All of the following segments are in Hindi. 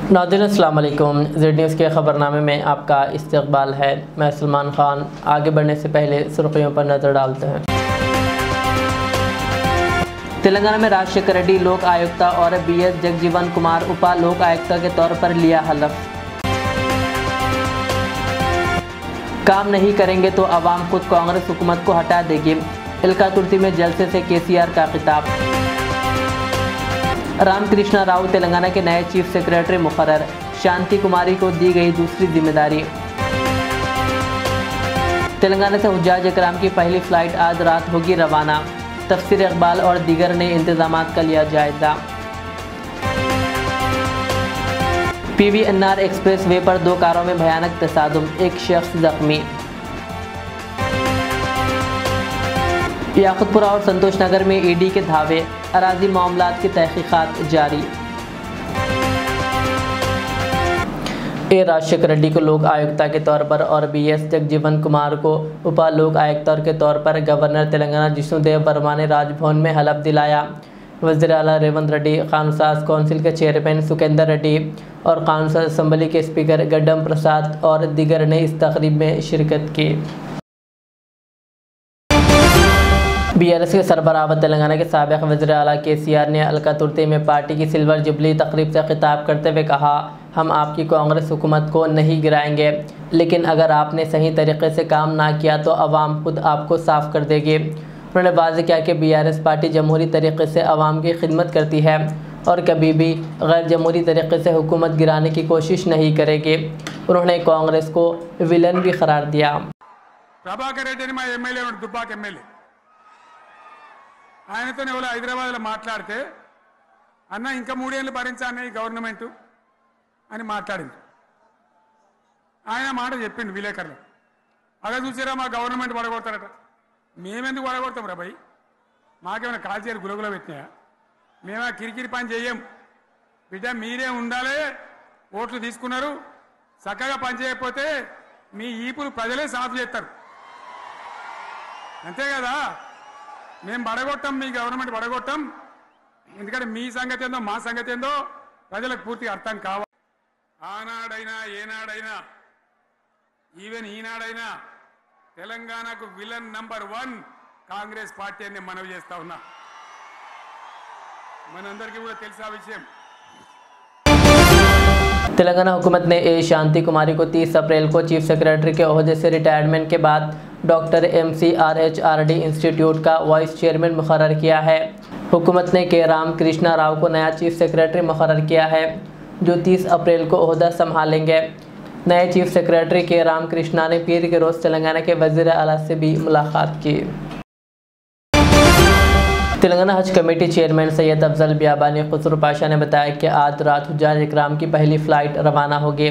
नाज़रीन अस्सलाम वालेकुम। ज़ेड न्यूज़ के ख़बरनामे में आपका इस्तकबाल है। मैं सलमान ख़ान। आगे बढ़ने से पहले सुर्खियों पर नज़र डालते हैं। तेलंगाना में राजशेखर रेड्डी लोक आयुक्त और BS जगजीवन कुमार उपा लोक आयुक्त के तौर पर लिया हलफ। काम नहीं करेंगे तो अवाम खुद कांग्रेस हुकूमत को हटा देगी। इल्कातुर्ती में जलसे से KCR का खिताब। रामकृष्णा राव तेलंगाना के नए चीफ सेक्रेटरी मुकर्रर। शांति कुमारी को दी गई दूसरी जिम्मेदारी। तेलंगाना से हुज्जाज इकराम की पहली फ़्लाइट आज रात होगी रवाना। तफसीर इकबाल और दीगर ने इंतजामात का लिया जायजा। PVNR एक्सप्रेस वे पर 2 कारों में भयानक तसादुम, एक शख्स जख्मी। याकुतपुरा और संतोष नगर में ED के धावे, अराजी मामलात की तहकीकात जारी। राजशेखर रेड्डी को लोक आयुक्त के तौर पर और BS जगजीवन कुमार को उपा लोक आयुक्त के तौर पर गवर्नर तेलंगाना जिष्णुदेव वर्मा ने राजभवन में हलफ दिलाया। वज़ीर आला रेवंत रेड्डी, कानून कौंसिल के चेयरमैन सुकेंदर रेड्डी और कानून असम्बली के स्पीकर गड्डम प्रसाद और दीगर ने इस तकरीब में शिरकत की। BRS के सरबराह व तेलंगाना के साबिक़ वज़ीर आला KCR ने इल्कातुर्ती में पार्टी की सिल्वर जुबली तकरीब से खिताब करते हुए कहा, हम आपकी कांग्रेस हुकूमत को नहीं गिराएंगे, लेकिन अगर आपने सही तरीके से काम ना किया तो अवाम खुद आपको साफ़ कर देगी। उन्होंने वाज़ेह किया कि BRS पार्टी जमहूरी तरीके से अवाम की खिदमत करती है और कभी भी गैर जमहूरी तरीके से हुकूमत गिराने की कोशिश नहीं करेगी। उन्होंने कांग्रेस को विलन भी करार दिया। ప్రభాకర్ రెడ్డిని మా ఎమ్మెల్యే దుబ్బాక ఎమ్మెల్యే ఆయనతోనే ఎవరో హైదరాబాద్లో మాట్లాడితే అన్న ఇంకా 3 ఏళ్ళు భరించానే ఈ గవర్నమెంట్ అని మాట్లాడింది. ఆయన మాట చెప్పిండు విలేకరులు. అలా చూసారా మా గవర్నమెంట్ పడగొడతారట. మేమెందుకు పడగొడతాం రా భయ్? మాకేమైనా కాల్చేరు గులగుల పెట్టినాయా? మేమా కిరికిరి పని చెయ్యం బిడ్డ, మీరే ఉండాలి. ఓట్లు తీసుకున్నారు, చక్కగా పని చేయకపోతే మీ ఈపులు ప్రజలే సాఫ్ చేస్తారు, అంతే కదా. మేము పడగొట్టాం, మీ గవర్నమెంట్ పడగొట్టాం. ఎందుకంటే మీ సంగతి ఏందో మా సంగతి ఏందో ప్రజలకు పూర్తిగా అర్థం కావాలి. ఆనాడైనా ఏనాడైనా ఈవెన్ ఈనాడైనా తెలంగాణకు విలన్ నంబర్ 1 కాంగ్రెస్ పార్టీ అని మనవి చేస్తా ఉన్నా. మనందరికీ కూడా తెలుసా విషయం. तेलंगाना हुकूमत ने शांति कुमारी को 30 अप्रैल को चीफ सेक्रेटरी के ओहदे से रिटायरमेंट के बाद डॉक्टर MCRHRD इंस्टीट्यूट का वाइस चेयरमैन मुकर्रर किया है। हुकूमत ने के रामकृष्णा राव को नया चीफ सेक्रेटरी मुकर्रर किया है, जो 30 अप्रैल को ओहदा संभालेंगे। नए चीफ सेक्रेटरी के रामकृष्णा ने पीर के रोज़ तेलंगाना के वज़ीर आला से भी मुलाकात की। तेलंगाना हज कमेटी चेयरमैन सैयद अफजल बियाबानी खुसरू पाशा ने बताया कि आज रात हुज्जाज इकराम की पहली फ़्लाइट रवाना होगी।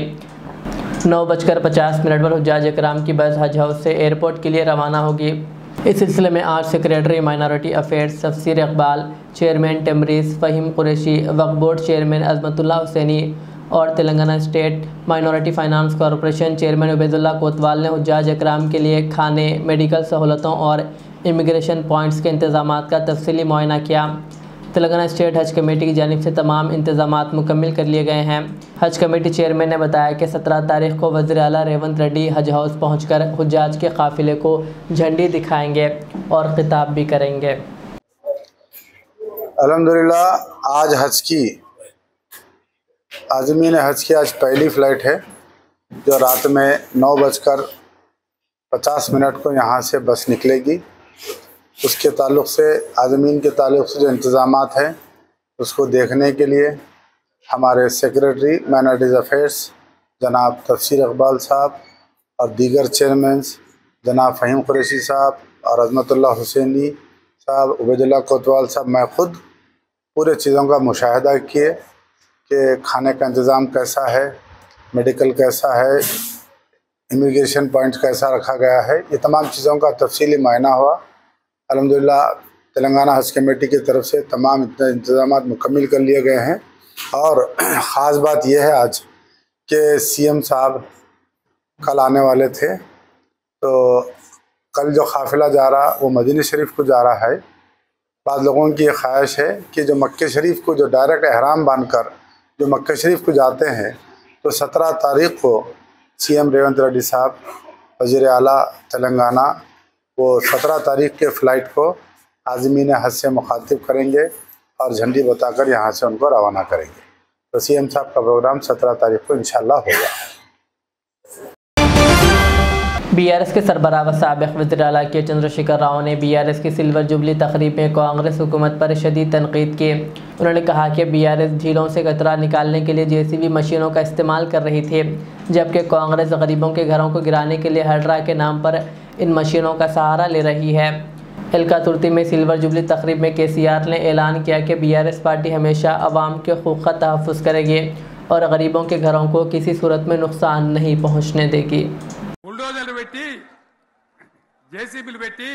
9:50 पर हुज्जाज इकराम की बस हज हाउस से एयरपोर्ट के लिए रवाना होगी। इस सिलसिले में आज सेक्रेटरी माइनॉरिटी अफेयर्स तफसीर इकबाल, चेयरमैन टेमरीज़ फ़हीम कुरैशी, वक्फ बोर्ड चेयरमैन अजमतुल्लाह हुसैनी और Telangana state minority finance corporation chairman Ubaidullah कोतवाल ने हुज्जाज इकराम के लिए खाने, मेडिकल सहूलतों और इमिग्रेशन पॉइंट्स के इंतज़ामात का तफसीली मुआयना किया। तेलंगाना स्टेट हज कमेटी की जानिब से तमाम इंतज़ामात मुकम्मिल कर लिए गए हैं। हज कमेटी चेयरमैन ने बताया कि 17 तारीख को वज़ीर आला रेवंत रेड्डी हज हाउस पहुंचकर हुज्जाज के काफ़िले को झंडी दिखाएंगे और खिताब भी करेंगे। अल्हम्दुलिल्लाह आज हज की आज़मीन हज की आज पहली फ़्लाइट है, जो रात में 9:50 को यहाँ से बस निकलेगी। उसके ताल्लुक़ से आज़मीन के ताल्लुक़ से जो इंतज़ामात हैं उसको देखने के लिए हमारे सेक्रेटरी माइनॉरिटीज़ अफेयर्स जनाब तफसीर इकबाल साहब और दीगर चेयरमैन्स जनाब फ़हीम कुरैशी साहब और अज़मतुल्लाह हुसैनी साहब, उबैदुल्लाह कोतवाल साहब, मैं ख़ुद पूरे चीज़ों का मुशाहिदा किए कि खाने का इंतज़ाम कैसा है, मेडिकल कैसा है, इमिग्रेशन पॉइंट कैसा रखा गया है, ये तमाम चीज़ों का तफसीली मुआयना हुआ। अल्हम्दुलिल्लाह तेलंगाना हज कमेटी की तरफ से तमाम इंतज़ामात मुकम्मिल कर लिए गए हैं। और ख़ास बात यह है आज कि CM साहब कल आने वाले थे, तो कल जो काफ़िला जा रहा वो मदीना शरीफ को जा रहा है। बाद लोगों की ख्वाहिश है कि जो मक्के शरीफ को जो डायरेक्ट एहराम बांधकर जो मक्का शरीफ को जाते हैं तो 17 तारीख को CM रेवंत रेड्डी साहब वज़ीर आला तेलंगाना वो 17 तारीख के फ़्लाइट को आज़मीन हज से मुखातिब करेंगे और झंडी बताकर यहाँ से उनको रवाना करेंगे। तो CM साहब का प्रोग्राम 17 तारीख को इंशाल्लाह होगा। BRS के सरबराह व साबिक़ वज़ीर आला के चंद्रशेखर राव ने BRS की सिल्वर जुबली तकरीब में कांग्रेस हुकूमत पर शदीद तनकीद की। उन्होंने कहा कि BRS झीलों से कचरा निकालने के लिए JCB मशीनों का इस्तेमाल कर रही थी, जबकि कांग्रेस गरीबों के घरों को गिराने के लिए हड्रा के नाम पर इन मशीनों का सहारा ले रही है। एलका तुर्ती में सिल्वर जुबली तकरीब में KCR ने ऐलान किया कि BRS पार्टी हमेशा अवाम के हुकूक़ का तहफ़्फ़ुज़ करेगी और गरीबों के घरों को किसी सूरत में नुकसान नहीं पहुँचने देगी। బుల్డోజర్లు పెట్టి జేసీబీలు పెట్టి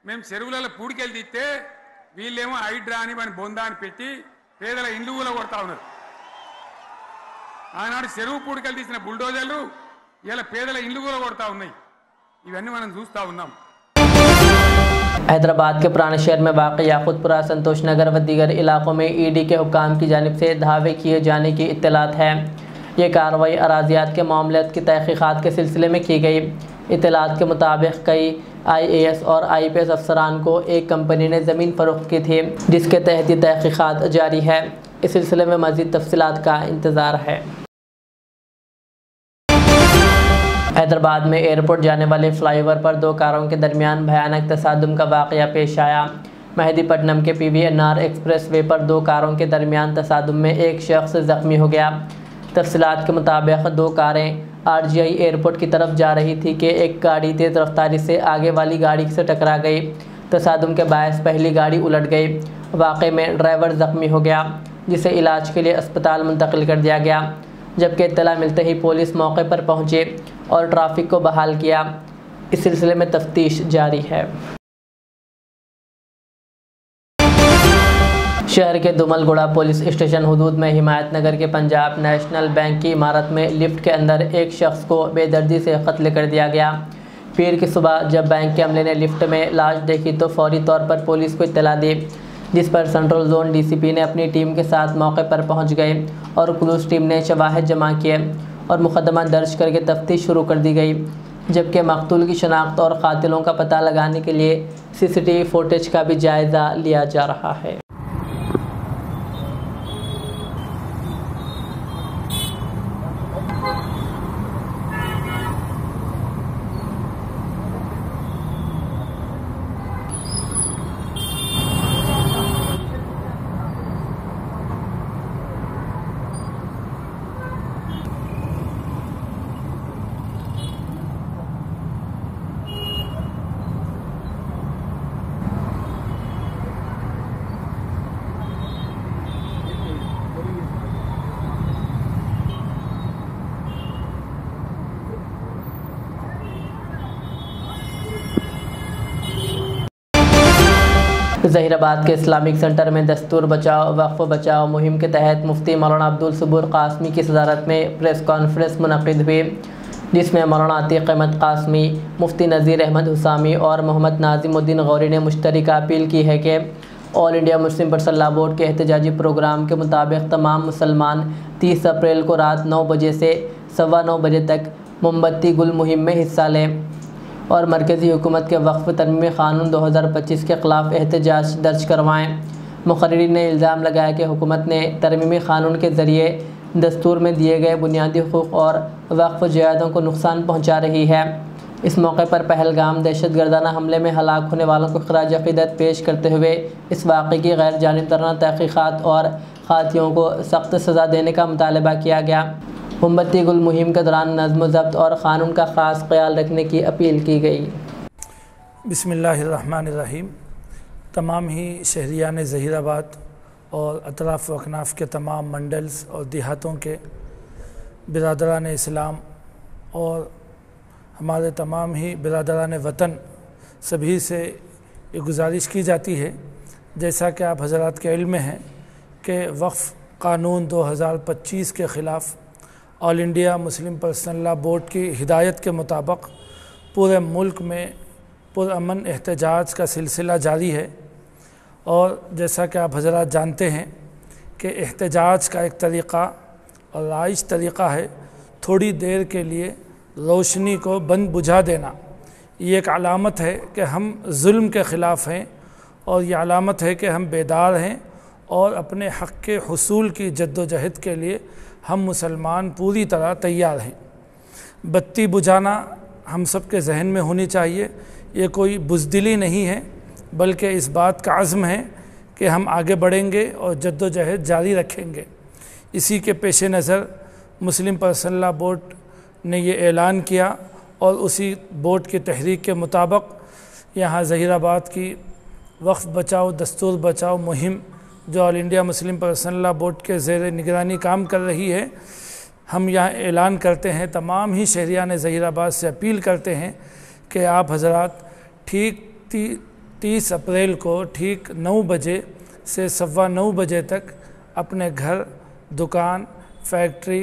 మేము చెరువులలో పూడికెళ్ళి తీస్తే వీళ్ళేమో హైడ్రా అని మన బొందా అని పెట్టి పేదల ఇండ్లు కూడా కొడతా ఉన్నారు. ఆనాడు చెరువు పూడికెళ్ళి తీసిన బుల్డోజర్లు ఇలా పేదల ఇండ్లు కూడా కొడతా ఉన్నాయి. ఇవన్నీ మనం చూస్తూ ఉన్నాం. हैदराबाद के पुराने शहर में वाक़ई याकूतपुरा, संतोष नगर व दीगर इलाकों में ED के हुक्काम की जानिब से धावे किए जाने की इत्तलात है। ये कार्रवाई अराजियात के मामलों की तहक़ीक़ात के सिलसिले में की गई। इत्तलात के मुताबिक कई IAS और IPS अफसरान को एक कंपनी ने ज़मीन फ़रोख्त की थी, जिसके तहत ये तहक़ीक़ात जारी है। इस सिलसिले में मज़ीद तफसीलात का इंतज़ार है। हैदराबाद में एयरपोर्ट जाने वाले फ्लाईओवर पर 2 कारों के दरमियान भयानक तसादुम का वाक़या पेश आया। मेहदीपट्टनम के PVNR एक्सप्रेस वे पर 2 कारों के दरमियान तसादुम में एक शख्स ज़ख्मी हो गया। तफसीलात के मुताबिक 2 कारें RGI एयरपोर्ट की तरफ जा रही थी कि एक गाड़ी तेज़ रफ्तारी से आगे वाली गाड़ी से टकरा गई। तसादुम के बायस पहली गाड़ी उलट गई। वाक़े में ड्राइवर ज़ख्मी हो गया, जिसे इलाज के लिए अस्पताल मुंतकिल कर दिया गया, जबकि इत्तला मिलते ही पुलिस मौके पर पहुंची और ट्रैफिक को बहाल किया। इस सिलसिले में तफ्तीश जारी है। शहर के दुमलगुड़ा पुलिस स्टेशन हुदूद में हिमायत नगर के पंजाब नेशनल बैंक की इमारत में लिफ्ट के अंदर एक शख्स को बेदर्दी से कत्ल कर दिया गया। पीर की सुबह जब बैंक के अमले ने लिफ्ट में लाश देखी तो फौरी तौर पर पुलिस को इत्तला दी, जिस पर सेंट्रल जोन DCP ने अपनी टीम के साथ मौके पर पहुंच गए और पुलिस टीम ने शवाहिद जमा किए और मुकदमा दर्ज करके तफ्तीश शुरू कर दी गई, जबकि मकतूल की शनाख्त और कातिलों का पता लगाने के लिए CCTV फुटेज का भी जायज़ा लिया जा रहा है। ज़हीराबाद के इस्लामिक सेंटर में दस्तूर बचाओ वक्फ बचाओ मुहिम के तहत मुफ्ती मौलाना अब्दुल सबूर कासमी की सदारत में प्रेस कॉन्फ्रेंस मुनक़िद हुई, जिसमें मौलाना अतीक अहमद कासमी, मुफ्ती नज़ीर अहमद हुसामी और मोहम्मद नाज़िमुद्दीन गौरी ने मुश्तरका अपील की है कि All India Muslim Personal Law board के एहतजाजी प्रोग्राम के मुताबिक तमाम मुसलमान 30 अप्रैल को रात 9 बजे से 9:15 बजे तक मोमबत्ती गुल मुहिम में हिस्सा लें और मरकज़ी हुकूमत के वक्फ तरमीमी क़ानून 2025 के ख़िलाफ़ एहतजाज दर्ज करवाएँ। मुक़र्रिरीन ने इल्ज़ाम लगाया कि हुकूमत ने तरमीमी क़ानून के ज़रिए दस्तूर में दिए गए बुनियादी हुकूक़ और वक्फ जायदादों को नुकसान पहुँचा रही है। इस मौके पर पहलगाम दहशतगर्दाना हमले में हलाक होने वालों को ख़राज अक़ीदत पेश करते हुए इस वाक़े की गैर जानिबदाराना तहक़ीक़ात और क़ातियों को सख्त सज़ा देने का मुतालबा किया गया। मोमबत्ती गुल मुहिम के दौरान नज़्म ज़ब्त और क़ानून का ख़ास ख्याल रखने की अपील की गई। बिस्मिल्लाहिर्रहमानिर्रहीम। तमाम ही शहरियान ज़हीराबाद और अतराफ़ व अकनाफ़ के तमाम मंडल्स और देहातों के बिरादरान इस्लाम और हमारे तमाम ही बिरादरान वतन सभी से ये गुजारिश की जाती है, जैसा कि आप हज़रात के इल्म में हैं कि वक्फ़ क़ानून 2025 के ख़िलाफ़ all India Muslim Personal Law board की हिदायत के मुताबिक पूरे मुल्क में पुरअमन एहतजाज का सिलसिला जारी है। और जैसा कि आप हज़रात जानते हैं कि एहतजाज का एक तरीक़ा और राइज तरीक़ा है थोड़ी देर के लिए रोशनी को बंद बुझा देना। ये एक अलामत है कि हम जुल्म के ख़िलाफ़ हैं और ये अलामत है कि हम बेदार हैं और अपने हक़ के हुसूल की जद्दोजहद के लिए हम मुसलमान पूरी तरह तैयार हैं। बत्ती बुझाना हम सब के जहन में होनी चाहिए। ये कोई बुज़दिली नहीं है, बल्कि इस बात का अज़्म है कि हम आगे बढ़ेंगे और जद्दोजहद जारी रखेंगे। इसी के पेश नज़र मुस्लिम पर्सनल लॉ बोर्ड ने ये ऐलान किया और उसी बोर्ड की तहरीक के मुताबिक यहाँ ज़हीराबाद की वक्फ़ बचाओ दस्तूर बचाओ मुहिम जो all India Muslim Personal Law board के ज़ेर निगरानी काम कर रही है, हम यहाँ ऐलान करते हैं, तमाम ही शहरियान ज़हीराबाद से अपील करते हैं कि आप हज़रात ठीक 30 अप्रैल को ठीक 9 बजे से 9:15 बजे तक अपने घर, दुकान, फैक्ट्री,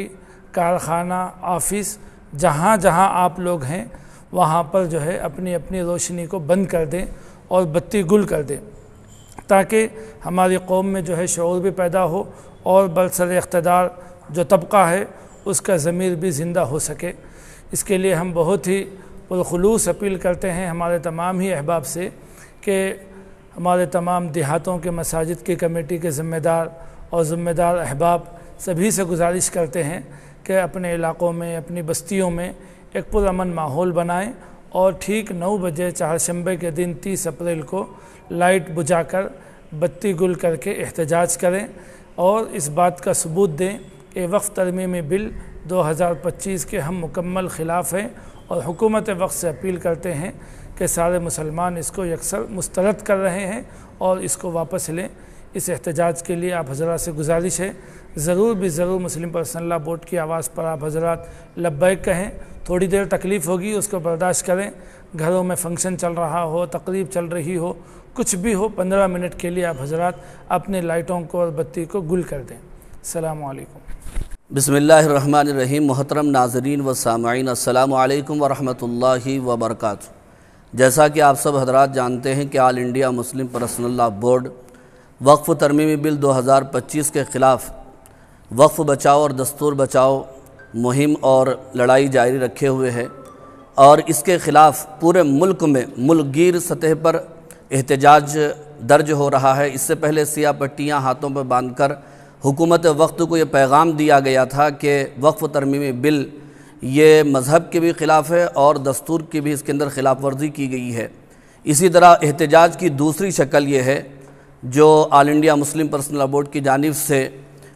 कारखाना, ऑफ़िस, जहाँ जहाँ आप लोग हैं वहाँ पर जो है अपनी अपनी रोशनी को बंद कर दें और बत्ती गुल कर दें, ताकि हमारी कौम में जो है शऊर भी पैदा हो और बरसर इक़्तिदार जो तबका है उसका ज़मीर भी ज़िंदा हो सके। इसके लिए हम बहुत ही पुरखुलूस अपील करते हैं हमारे तमाम ही अहबाब से कि हमारे तमाम देहातों के मसाजिद की कमेटी के ज़िम्मेदार और ज़िम्मेदार अहबाब सभी से गुजारिश करते हैं कि अपने इलाक़ों में, अपनी बस्तियों में एक पुरअमन माहौल बनाएं और ठीक 9 बजे चारशंबे के दिन 30 अप्रैल को लाइट बुझाकर बत्ती गुल करके एहतजाज करें और इस बात का सबूत दें कि वक्फ़ तरमीमी बिल 2025 के हम मुकम्मल ख़िलाफ़ हैं और हुकूमत वक्त से अपील करते हैं कि सारे मुसलमान इसको यकसर मुस्तरद कर रहे हैं और इसको वापस लें। इस एहतजाज के लिए आप हज़रात से गुजारिश है, ज़रूर भी ज़रूर मुस्लिम पर्सनल लॉ बोर्ड की आवाज़ पर आप हज़रात लब्बैक कहें। थोड़ी देर तकलीफ़ होगी, उसको बर्दाश्त करें। घरों में फंक्शन चल रहा हो, तकरीब चल रही हो, कुछ भी हो, 15 मिनट के लिए आप हज़रात अपने लाइटों को और बत्ती को गुल कर दें। अस्सलामु अलैकुम। बिस्मिल्लाहिर्रहमानिर्रहीम। मोहतरम नाज़रीन व सामाईन, अस्सलामु अलैकुम व रहमतुल्लाहि व बरकातुहू। जैसा कि आप सब हज़रात जानते हैं कि All India Muslim Personal Law Board वक्फ़ तरमीमी बिल 2025 के ख़िलाफ़ वक्फ़ बचाओ और दस्तूर बचाओ मुहिम और लड़ाई जारी रखे हुए है और इसके ख़िलाफ़ पूरे मुल्क में मुल्कगीर सतह पर एहतजाज दर्ज हो रहा है। इससे पहले सियाह पट्टियाँ हाथों पर बांधकर हुकूमत वक्त को ये पैगाम दिया गया था कि वक्फ़ तरमीमी बिल ये मज़हब के भी ख़िलाफ़ है और दस्तूर की भी इसके अंदर ख़िलाफ़ वर्जी की गई है। इसी तरह एहतजाज की दूसरी शक्ल ये है जो all India Muslim Personal Law board की जानिब से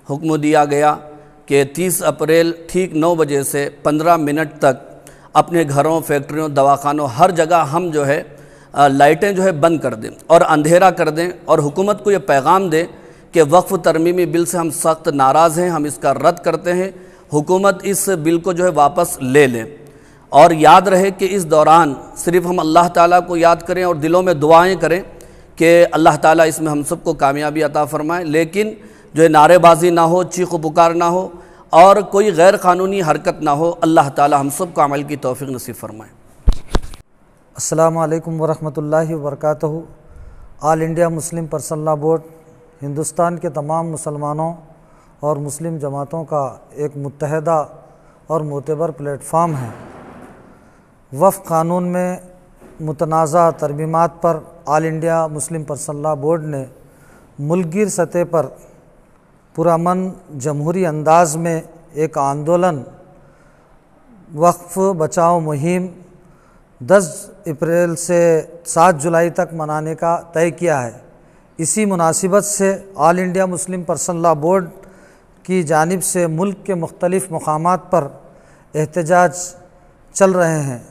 हुक्म दिया गया कि 30 अप्रैल ठीक 9 बजे से 15 मिनट तक अपने घरों, फैक्ट्रियों, दवाखानों, हर जगह हम जो है लाइटें जो है बंद कर दें और अंधेरा कर दें और हुकूमत को ये पैगाम दें कि वक्फ़ तरमीमी बिल से हम सख्त नाराज़ हैं, हम इसका रद्द करते हैं, हुकूमत इस बिल को जो है वापस ले लें। और याद रहे कि इस दौरान सिर्फ़ हम अल्लाह ताला को याद करें और दिलों में दुआएं करें कि अल्लाह ताला इसमें हम सबको कामयाबी अता फ़रमाए, लेकिन जो है नारेबाजी ना हो, चीख पुकार ना हो और कोई गैर क़ानूनी हरकत ना हो। अल्लाह ताला हम सब को अमल की तौफ़ीक़ नसीब फ़रमाए। अस्सलामु अलैकुम वरहमतुल्लाहि वबरकातुहू। All India Muslim Personal Law Board Hindustan के तमाम मुसलमानों और मुस्लिम जमातों का एक मुत्तहदा और मोतबर प्लेटफार्म है। वफ़ क़ानून में मुतनाज़ा तरमीमात पर all India Muslim Personal Law board ने मुल्कगीर सतह पर पुरअमन जमहूरी अंदाज में एक आंदोलन वक्फ़ बचाओ मुहिम 10 अप्रैल से 7 जुलाई तक मनाने का तय किया है। इसी मुनासिबत से all India Muslim Personal Law board की जानिब से मुल्क के मुख्तलिफ़ मकामात पर एहतजाज चल रहे हैं।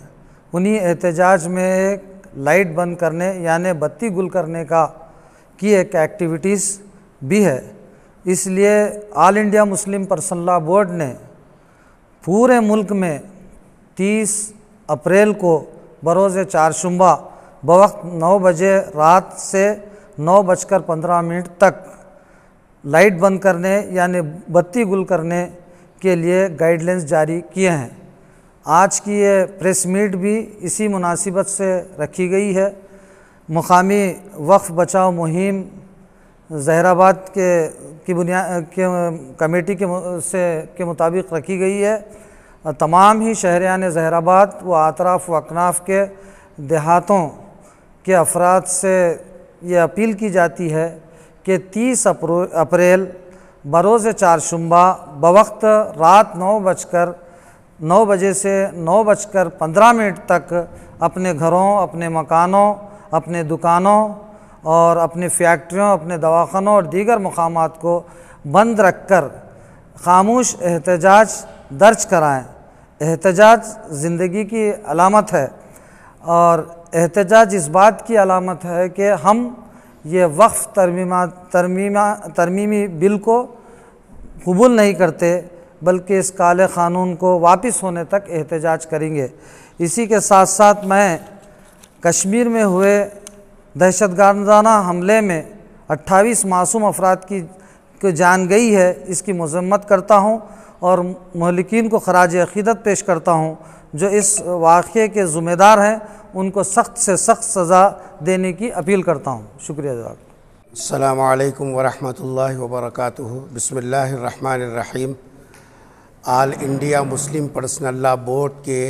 उन्हीं एहतजाज में लाइट बंद करने यानि बत्ती गुल करने की एक एक्टिविटीज़ भी है। इसलिए all India Muslim Personal Law board ने पूरे मुल्क में 30 अप्रैल को बरोज़ चारशंबा बवक्त 9 बजे रात से 9:15 तक लाइट बंद करने यानि बत्ती गुल करने के लिए गाइडलाइंस जारी किए हैं। आज की ये प्रेस मीट भी इसी मुनासिबत से रखी गई है। मुकामी वक्फ़ बचाओ मुहिम जहराबाद की बुनियाद के कमेटी के मुताबिक रखी गई है। तमाम ही शहरियान जहराबाद व अतराफ़ व अकनाफ़ के देहातों के अफराद से ये अपील की जाती है कि 30 अप्रैल बरोज़ चारशुम्बा बवक्त रात 9 बजे से 9:15 तक अपने घरों, अपने मकानों, अपने दुकानों और अपने फैक्ट्रियों, अपने दवाखानों और दीगर मकामात को बंद रखकर खामोश एहतजाज दर्ज कराएँ। एहतजाज ज़िंदगी की अलामत है और एहतजाज इस बात की अलामत है कि हम ये वक्फ़ तरमीमी बिल को कबूल नहीं करते, बल्कि इस काले क़ानून को वापस होने तक एहतजाज करेंगे। इसी के साथ साथ मैं कश्मीर में हुए दहशतगर्दाना हमले में 28 मासूम अफराद की जान गई है, इसकी मज़म्मत करता हूँ और महलिकीन को खराज अक़ीदत पेश करता हूँ। जो इस वाक़े के ज़िम्मेदार हैं उनको सख्त से सख्त सज़ा देने की अपील करता हूँ। शुक्रिया जनाब। अस्सलामु अलैकुम वरहमतुल्लाहि वबरकातुहू। बिस्मिल्लाहिर्रहमानिर्रहीम। All India Muslim Personal Law board के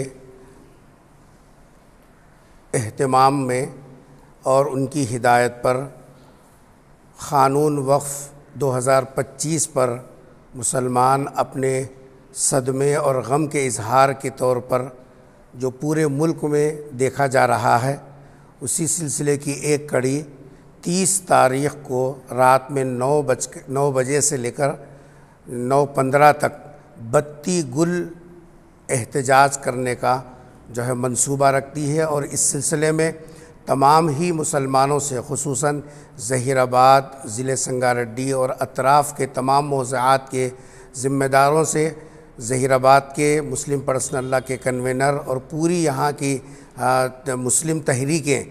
एहतमाम में और उनकी हिदायत पर क़ानून वक्फ़ 2025 पर मुसलमान अपने सदमे और गम के इजहार के तौर पर जो पूरे मुल्क में देखा जा रहा है, उसी सिलसिले की एक कड़ी 30 तारीख़ को रात में 9 बजे से लेकर 9:15 तक बत्ती गुल एहतजाज करने का जो है मंसूबा रखती है। और इस सिलसिले में तमाम ही मुसलमानों से, खुसूसन ज़हीराबाद, ज़िले संगारेड्डी और अतराफ़ के तमाम मौज़ूआत के ज़िम्मेदारों से, ज़हीराबाद के मुस्लिम पर्सनल लॉ के कन्वेनर और पूरी यहाँ की मुस्लिम तहरीकें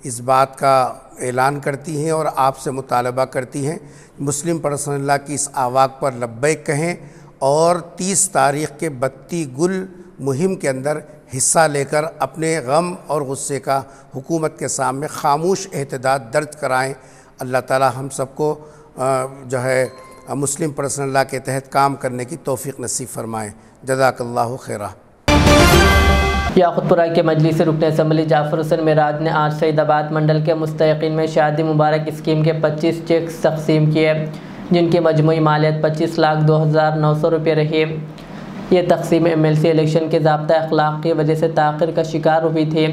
इस बात का ऐलान करती हैं और आपसे मुतालबा करती हैं मुस्लिम पर्सनल लॉ की इस आवाज़ पर लब्बैक कहें और 30 तारीख़ के बत्ती गुल मुहिम के अंदर हिस्सा लेकर अपने गम और गुस्से का हुकूमत के सामने खामोश एहतजाज दर्ज कराएँ। अल्लाह ताला हम सबको जो है मुस्लिम पर्सनल लॉ के तहत काम करने की तौफीक नसीब फरमाएँ। जज़ाकल्लाहु खैरा। याक़ूतपुरा के मजलिस रुकन असम्बली जाफ़र हुसैन मेराज ने आज सईदाबाद मंडल के मुस्तहिक़ीन में शादी मुबारक स्कीम के 25 चेक तक़सीम किए, जिनकी मजमूई मालियत 25,02,900 रुपये रही। ये तक़सीम MLC इलेक्शन के ज़ाब्ता अखलाक़ की वजह से ताख़िर का शिकार हुई थी।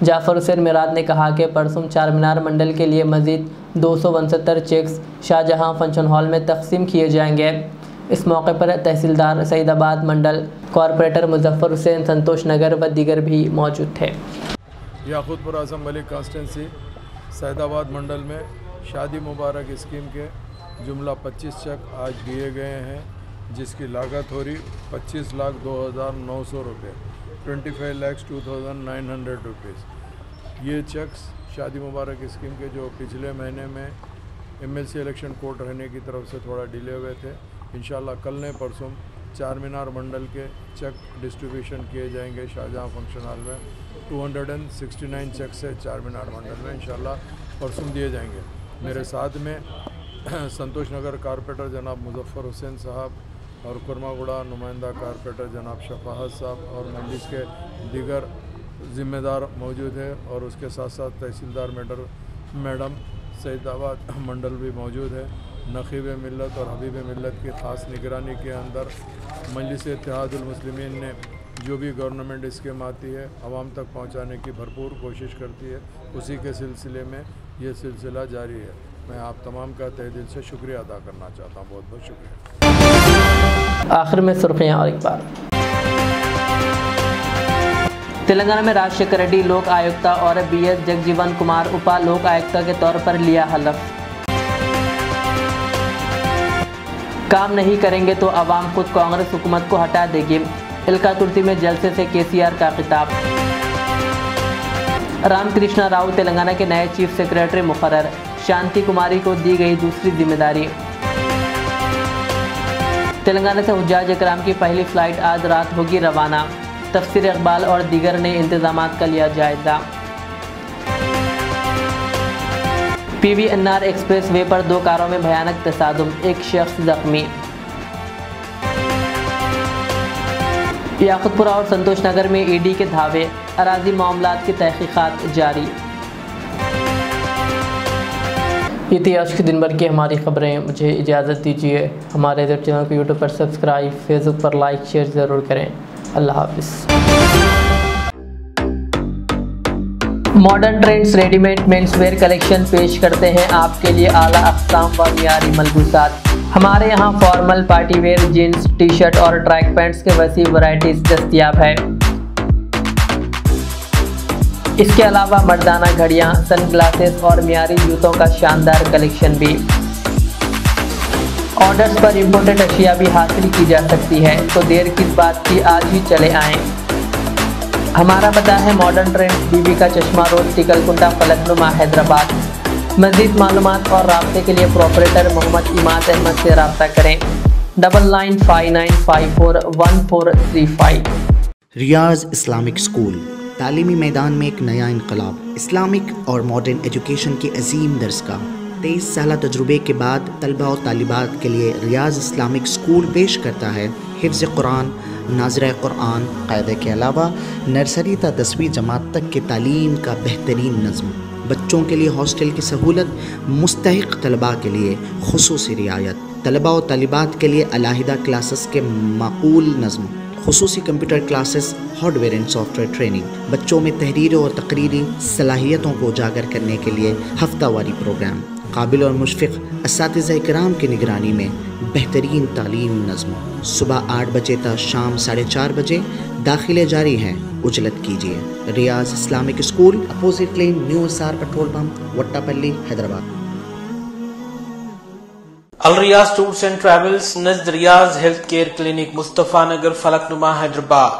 जाफ़र हुसैन मेराज ने कहा कि परसों चार मीनार मंडल के लिए मज़ीद 269 चेक्स शाहजहाँ फंक्शन हॉल में तक़सीम किए जाएंगे। इस मौके पर तहसीलदार सईदाबाद मंडल, कॉरपोरेटर मुजफ्फर हुसैन, संतोष नगर व दीगर भी मौजूद थे। याक़ूतपुरा असम्बली कॉन्स्टिटेंसी सईदाबाद मंडल में शादी मुबारक स्कीम के जुमला 25 चेक आज दिए गए हैं, जिसकी लागत हो रही 25,02,900 रुपये, 25,02,900 रुपीज़। ये चेक्स शादी मुबारक स्कीम के जो पिछले महीने में MLC इलेक्शन कोर्ट रहने की तरफ से थोड़ा डिले हुए थे, इंशाल्लाह कल ने परसों चार मीनार मंडल के चेक डिस्ट्रीब्यूशन किए जाएंगे शाहजहाँ फंक्शन हॉल में। 269 चेक से चार मीनार मंडल में इंशाल्लाह परसों दिए जाएंगे। मेरे साथ में संतोष नगर कारपोरेटर जनाब मुजफ्फर हुसैन साहब और कुरमागुड़ा नुमाइंदा कारपोरेटर जनाब शफाहत साहब और मजलिस के दीगर ज़िम्मेदार मौजूद है और उसके साथ साथ तहसीलदार मैडम सईदाबाद मंडल भी मौजूद है। नक़ीब मिल्लत और हबीब मिल्लत की ख़ास निगरानी के अंदर मजलिस इत्तेहादुल मुस्लिमीन ने जो भी गवर्नमेंट स्कीम आती है आवाम तक पहुंचाने की भरपूर कोशिश करती है। उसी के सिलसिले में ये सिलसिला जारी है। मैं आप तमाम का तहे दिल से शुक्रिया अदा करना चाहता हूँ। बहुत बहुत शुक्रिया। आखिर में सुर्खियाँ और एक बार। तेलंगाना में राजशेखर रेड्डी लोक आयुक्ता और BS जगजीवन कुमार उपा लोक आयुक्ता के तौर पर लिया हलफ। काम नहीं करेंगे तो अवाम खुद कांग्रेस हुकूमत को हटा देगी। इल्का तुर्ती में जलसे से KCR का खिताब। रामकृष्णा राव तेलंगाना के नए चीफ सेक्रेटरी मुकर्रर, शांति कुमारी को दी गई दूसरी जिम्मेदारी। तेलंगाना से हुज्जाज इकराम की पहली फ़्लाइट आज रात होगी रवाना। तफसीर इकबाल और दीगर नए इंतजामात का लिया जायजा। PVNR एक्सप्रेस वे पर 2 कारों में भयानक तसादुम, एक शख्स जख्मी। याकुतपुरा और संतोष नगर में ED के धावे, अराजी मामलात की तहकीकात जारी। ये थी आज के दिन भर की हमारी खबरें। मुझे इजाज़त दीजिए। हमारे चैनल को यूट्यूब पर सब्सक्राइब, फेसबुक पर लाइक शेयर ज़रूर करें। अल्लाह हाफिज़। Modern trends readymade menswear collection पेश करते हैं आपके लिए आला अक़साम व मियारी मलबूसात। हमारे यहाँ formal, party wear, jeans, T shirt और ट्रैक पैंट्स के वसी वैरायटीज़ दस्तयाब है। इसके अलावा मर्दाना घड़ियाँ, सन ग्लासेस और मियारी जूतों का शानदार कलेक्शन भी। ऑर्डर्स पर इम्पोर्टेड अशिया भी हासिल की जा सकती है, तो देर किस बात की, आज ही चले आएँ। हमारा पता है मॉडर्न ट्रेंड्स, बीबी का चश्मा रोड, टिकलकुंडा, फलकनुमा, हैदराबाद। मज़ीद मालूमात और राब्ते के लिए प्रोपरेटर मोहम्मद इमाद अहमद से रब्ता करें 9959541435। रियाज इस्लामिक स्कूल तालीमी मैदान में एक नया इनकलाब। इस्लामिक और मॉडर्न एजुकेशन की अजीम दरसगाह 23 साल तजुर्बे के बाद तलबा और तालिबात के लिए रियाज इस्लामिक स्कूल पेश करता है हिफ्ज़ कुरान, नाज़िर कुरान क़ायदे के अलावा नर्सरी ta 10वीं जमात तक की तालीम का बेहतरीन नज़्म। बच्चों के लिए हॉस्टल की सहूलत, मुस्तहिक़ तलबा के लिए खुसूसी रियायत, तलबा और तालिबात के लिए अलहदा क्लासेस के माकूल नज़्म, खुसूसी computer classes, hardware and software training, बच्चों में तहरीरी और तकरीरी सलाहियतों को उजागर करने के लिए हफ्तावारी प्रोग्राम, काबिल और मुशफ़िक़ असातिज़ा इकराम की निगरानी में बेहतरीन तालीम नज़्म। सुबह 8 बजे तक शाम 4:30 बजे दाखिले जारी हैं, उजलत कीजिए। Riyaz Islamic school, opposite lane, new SR petrol pump, Vattapalli, Hyderabad. Al Riyaz tours and travels नज़द Riyaz health care clinic, Mustafa Nagar, Falaknuma, Hyderabad.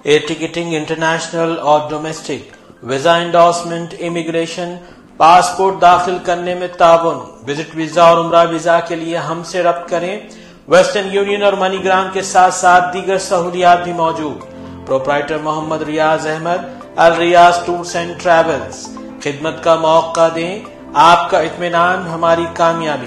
Air ticketing international और domestic, visa endorsement, immigration, passport दाखिल करने में ताउन, विजिट वीज़ा और उम्रा वीज़ा के लिए हमसे रब्त करें। वेस्टर्न यूनियन और मनीग्राम के साथ साथ दीगर सहूलियात भी मौजूद। Proprietor Mohammad Riyaz Ahmed, Al Riyaz tours and travels. खिदमत का मौका दें, आपका इत्मीनान हमारी कामयाबी।